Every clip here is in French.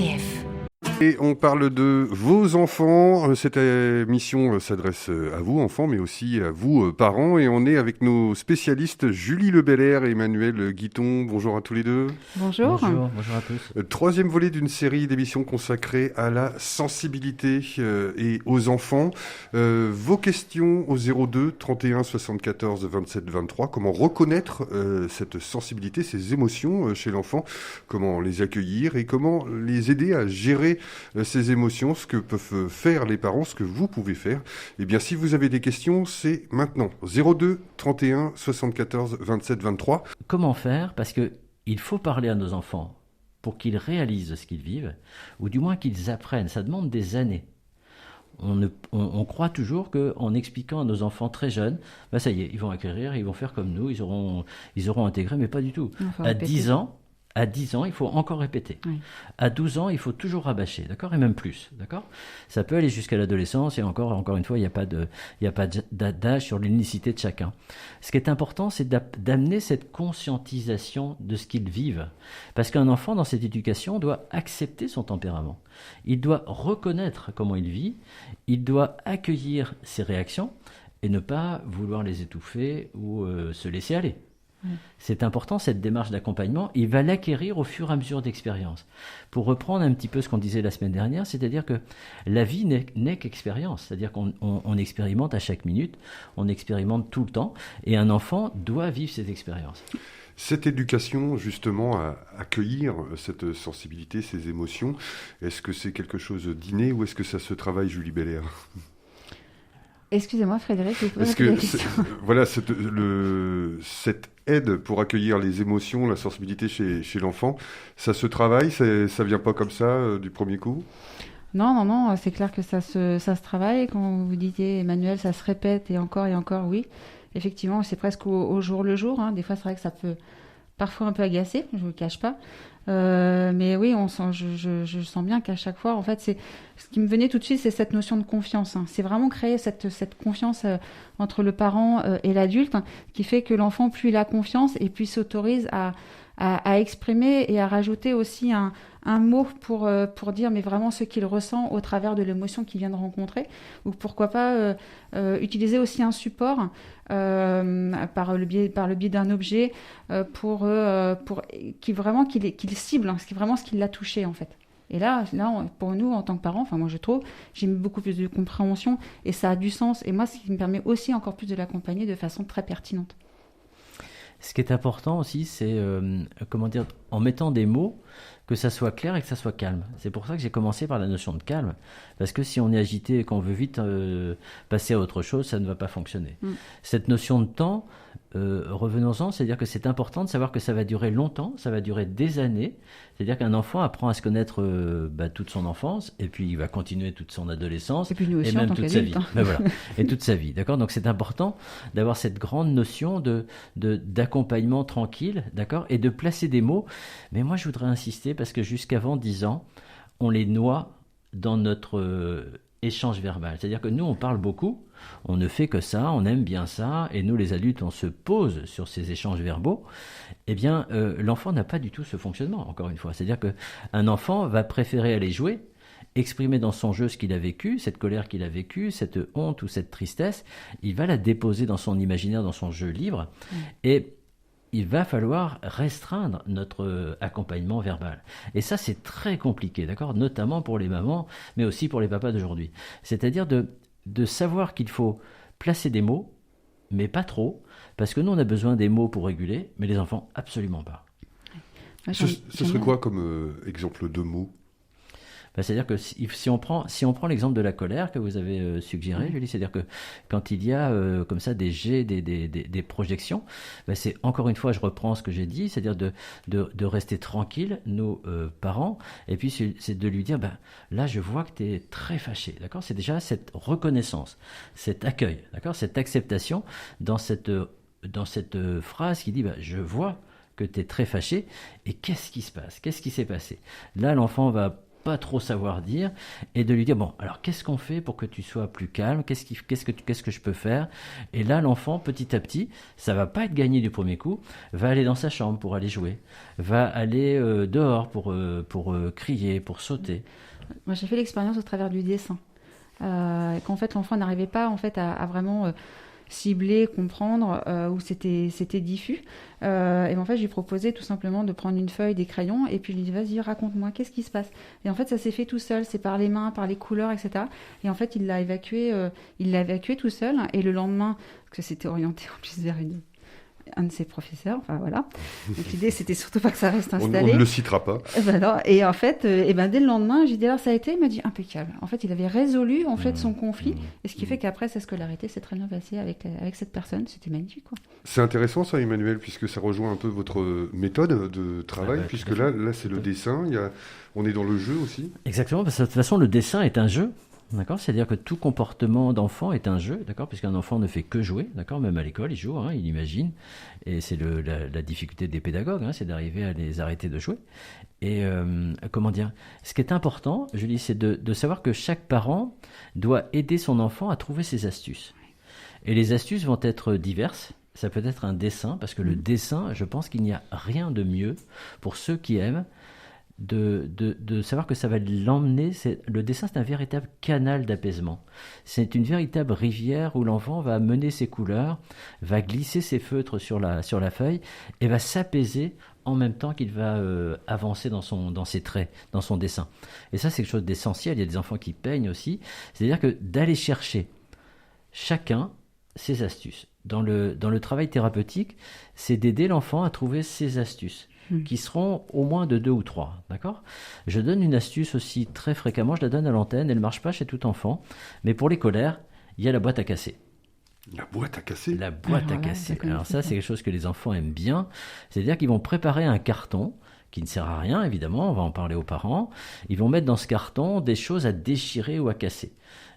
RCF. Et on parle de vos enfants. Cette émission s'adresse à vous, enfants, mais aussi à vous, parents. Et on est avec nos spécialistes Julie Lebelair et Emmanuel Guiton. Bonjour à tous les deux. Bonjour. Bonjour à tous. Troisième volet d'une série d'émissions consacrée à la sensibilité et aux enfants. Vos questions au 02 31 74 27 23. Comment reconnaître cette sensibilité, ces émotions chez l'enfant? Comment les accueillir et comment les aider à gérer ces émotions, ce que peuvent faire les parents, ce que vous pouvez faire. Eh bien, si vous avez des questions, c'est maintenant. 02 31 74 27 23. Comment faire? Parce qu'il faut parler à nos enfants pour qu'ils réalisent ce qu'ils vivent, ou du moins qu'ils apprennent. Ça demande des années. On croit toujours qu'en expliquant à nos enfants très jeunes, ça y est, ils vont acquérir, ils vont faire comme nous, ils auront intégré, mais pas du tout. À 10 ans, il faut encore répéter. Oui. À 12 ans, il faut toujours rabâcher, d'accord? Et même plus, d'accord? Ça peut aller jusqu'à l'adolescence, et encore une fois, il n'y a pas d'âge sur l'unicité de chacun. Ce qui est important, c'est d'amener cette conscientisation de ce qu'ils vivent. Parce qu'un enfant, dans cette éducation, doit accepter son tempérament. Il doit reconnaître comment il vit, il doit accueillir ses réactions, et ne pas vouloir les étouffer ou se laisser aller. C'est important, cette démarche d'accompagnement. Il va l'acquérir au fur et à mesure d'expérience. Pour reprendre un petit peu ce qu'on disait la semaine dernière, c'est-à-dire que la vie n'est qu'expérience. C'est-à-dire qu'on expérimente à chaque minute, on expérimente tout le temps, et un enfant doit vivre cette expérience. Cette éducation, justement, à accueillir cette sensibilité, ces émotions, est-ce que c'est quelque chose d'inné ou est-ce que ça se travaille, Julie Belair? Excusez-moi, Frédéric, je vous pose la question. Voilà, cette aide pour accueillir les émotions, la sensibilité chez l'enfant, ça se travaille, ça vient pas comme ça du premier coup? Non, c'est clair que ça se travaille. Quand vous disiez, Emmanuel, ça se répète et encore, oui. Effectivement, c'est presque au jour le jour. Des fois, c'est vrai que ça peut parfois un peu agacer, je ne vous le cache pas. Mais oui, je sens bien qu'à chaque fois, en fait, ce qui me venait tout de suite, c'est cette notion de confiance. C'est vraiment créer cette confiance entre le parent et l'adulte qui fait que l'enfant, plus il a confiance et plus s'autorise à exprimer et à rajouter aussi un mot pour dire mais vraiment ce qu'il ressent au travers de l'émotion qu'il vient de rencontrer, ou pourquoi pas utiliser aussi un support par le biais d'un objet pour qu'il cible ce qui l'a touché en fait. Et là, pour nous, en tant que parents, moi je trouve, j'ai mis beaucoup plus de compréhension et ça a du sens. Et moi, ce qui me permet aussi encore plus de l'accompagner de façon très pertinente. Ce qui est important aussi, c'est, en mettant des mots, que ça soit clair et que ça soit calme. C'est pour ça que j'ai commencé par la notion de calme, parce que si on est agité et qu'on veut vite passer à autre chose, ça ne va pas fonctionner. Cette notion de temps, revenons-en, c'est-à-dire que c'est important de savoir que ça va durer longtemps, ça va durer des années. C'est-à-dire qu'un enfant apprend à se connaître toute son enfance, et puis il va continuer toute son adolescence, et puis nous aussi, et même toute sa vie. Voilà. Et toute sa vie, d'accord? Donc c'est important d'avoir cette grande notion d'accompagnement tranquille, d'accord? Et de placer des mots. Mais moi, je voudrais insister, parce que jusqu'avant 10 ans, on les noie dans notre échange verbal. C'est-à-dire que nous, on parle beaucoup, on ne fait que ça, on aime bien ça, et nous, les adultes, on se pose sur ces échanges verbaux. Eh bien, l'enfant n'a pas du tout ce fonctionnement, encore une fois. C'est-à-dire qu'un enfant va préférer aller jouer, exprimer dans son jeu ce qu'il a vécu, cette colère qu'il a vécue, cette honte ou cette tristesse. Il va la déposer dans son imaginaire, dans son jeu libre, et il va falloir restreindre notre accompagnement verbal. Et ça, c'est très compliqué, d'accord? Notamment pour les mamans, mais aussi pour les papas d'aujourd'hui. C'est-à-dire de savoir qu'il faut placer des mots, mais pas trop, parce que nous, on a besoin des mots pour réguler, mais les enfants, absolument pas. Ce serait quoi comme exemple de mots? C'est-à-dire que si on prend l'exemple de la colère que vous avez suggéré, Julie, c'est-à-dire que quand il y a comme ça des jets, des projections, c'est encore une fois, je reprends ce que j'ai dit, c'est-à-dire de rester tranquille, nos parents, et puis c'est de lui dire, là je vois que tu es très fâché, d'accord? C'est déjà cette reconnaissance, cet accueil, d'accord? Cette acceptation dans cette phrase qui dit, je vois que tu es très fâché, et qu'est-ce qui se passe? Qu'est-ce qui s'est passé? Là, l'enfant va pas trop savoir dire, et de lui dire, bon, alors qu'est-ce qu'on fait pour que tu sois plus calme, qu'est-ce que je peux faire? Et là, l'enfant, petit à petit, ça va pas être gagné du premier coup, va aller dans sa chambre pour aller jouer, va aller dehors pour crier, pour sauter. Moi, j'ai fait l'expérience au travers du dessin. Qu'en fait, l'enfant n'arrivait pas en fait, à vraiment cibler, comprendre, où c'était diffus. Et en fait, je lui proposais tout simplement de prendre une feuille, des crayons, et puis je lui dis, vas-y, raconte-moi, qu'est-ce qui se passe? Et en fait, ça s'est fait tout seul, c'est par les mains, par les couleurs, etc. Et en fait, il l'a évacué tout seul, et le lendemain, parce que c'était orienté en plus vers un de ses professeurs, enfin voilà. Donc l'idée, c'était surtout pas que ça reste installé. On ne le citera pas. Et en fait, dès le lendemain, j'ai dit, alors ça a été? Il m'a dit, impeccable. En fait, il avait résolu en fait son conflit, et ce qui fait qu'après, sa scolarité s'est très bien passée avec cette personne. C'était magnifique, quoi. C'est intéressant ça, Emmanuel, puisque ça rejoint un peu votre méthode de travail, puisque là c'est le dessin, on est dans le jeu aussi. Exactement, parce que de toute façon, le dessin est un jeu. D'accord, c'est-à-dire que tout comportement d'enfant est un jeu, d'accord, puisqu'un enfant ne fait que jouer, d'accord, même à l'école il joue, il imagine, et c'est la difficulté des pédagogues, c'est d'arriver à les arrêter de jouer. Et comment dire, ce qui est important, Julie, c'est de savoir que chaque parent doit aider son enfant à trouver ses astuces. Et les astuces vont être diverses. Ça peut être un dessin, parce que le dessin, je pense qu'il n'y a rien de mieux pour ceux qui aiment de savoir que ça va l'emmener. Le dessin, c'est un véritable canal d'apaisement. C'est une véritable rivière où l'enfant va mener ses couleurs, va glisser ses feutres sur la feuille et va s'apaiser en même temps qu'il va avancer dans ses traits, dans son dessin. Et ça, c'est quelque chose d'essentiel. Il y a des enfants qui peignent aussi. C'est-à-dire que d'aller chercher chacun ses astuces. Dans le travail thérapeutique, c'est d'aider l'enfant à trouver ses astuces, qui seront au moins de 2 ou 3, d'accord ? Je donne une astuce aussi très fréquemment, je la donne à l'antenne, elle ne marche pas chez tout enfant, mais pour les colères, il y a la boîte à casser. La boîte à casser ? La boîte à casser. Alors ça, c'est quelque chose que les enfants aiment bien, c'est-à-dire qu'ils vont préparer un carton qui ne sert à rien, évidemment, on va en parler aux parents. Ils vont mettre dans ce carton des choses à déchirer ou à casser.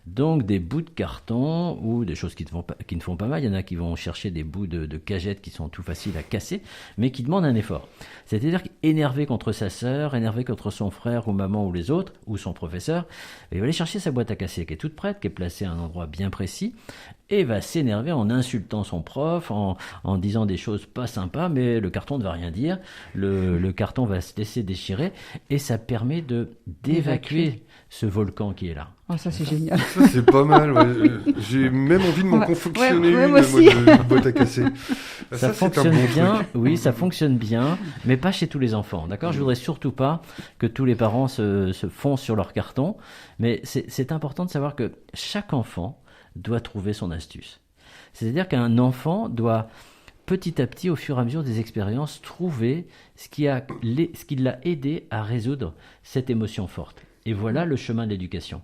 Donc des bouts de carton ou des choses qui ne font pas mal. Il y en a qui vont chercher des bouts de cagettes qui sont tout faciles à casser, mais qui demandent un effort. C'est-à-dire qu'énervé contre sa sœur, énervé contre son frère ou maman ou les autres, ou son professeur, il va aller chercher sa boîte à casser qui est toute prête, qui est placée à un endroit bien précis, et va s'énerver en insultant son prof, en disant des choses pas sympas, mais le carton ne va rien dire, le carton va se laisser déchirer, et ça permet d'évacuer ce volcan qui est là. Oh, ça c'est génial. Ça c'est pas mal, ouais. J'ai même envie de m'en confectionner une boîte à casser. Ça fonctionne bien, oui, ça fonctionne bien, mais pas chez tous les enfants, d'accord ? Je voudrais surtout pas que tous les parents se foncent sur leur carton, mais c'est important de savoir que chaque enfant doit trouver son astuce. C'est-à-dire qu'un enfant doit petit à petit, au fur et à mesure des expériences, trouver ce qui l'a aidé à résoudre cette émotion forte. Et voilà le chemin de l'éducation.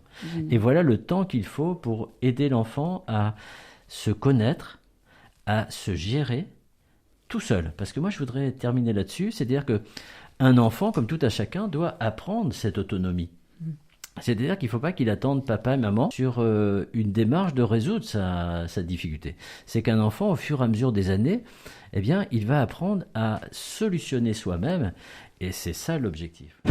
Et voilà le temps qu'il faut pour aider l'enfant à se connaître, à se gérer tout seul. Parce que moi, je voudrais terminer là-dessus, c'est-à-dire qu'un enfant, comme tout à chacun, doit apprendre cette autonomie. C'est-à-dire qu'il ne faut pas qu'il attende papa et maman sur une démarche de résoudre sa difficulté. C'est qu'un enfant, au fur et à mesure des années, eh bien, il va apprendre à solutionner soi-même, et c'est ça l'objectif.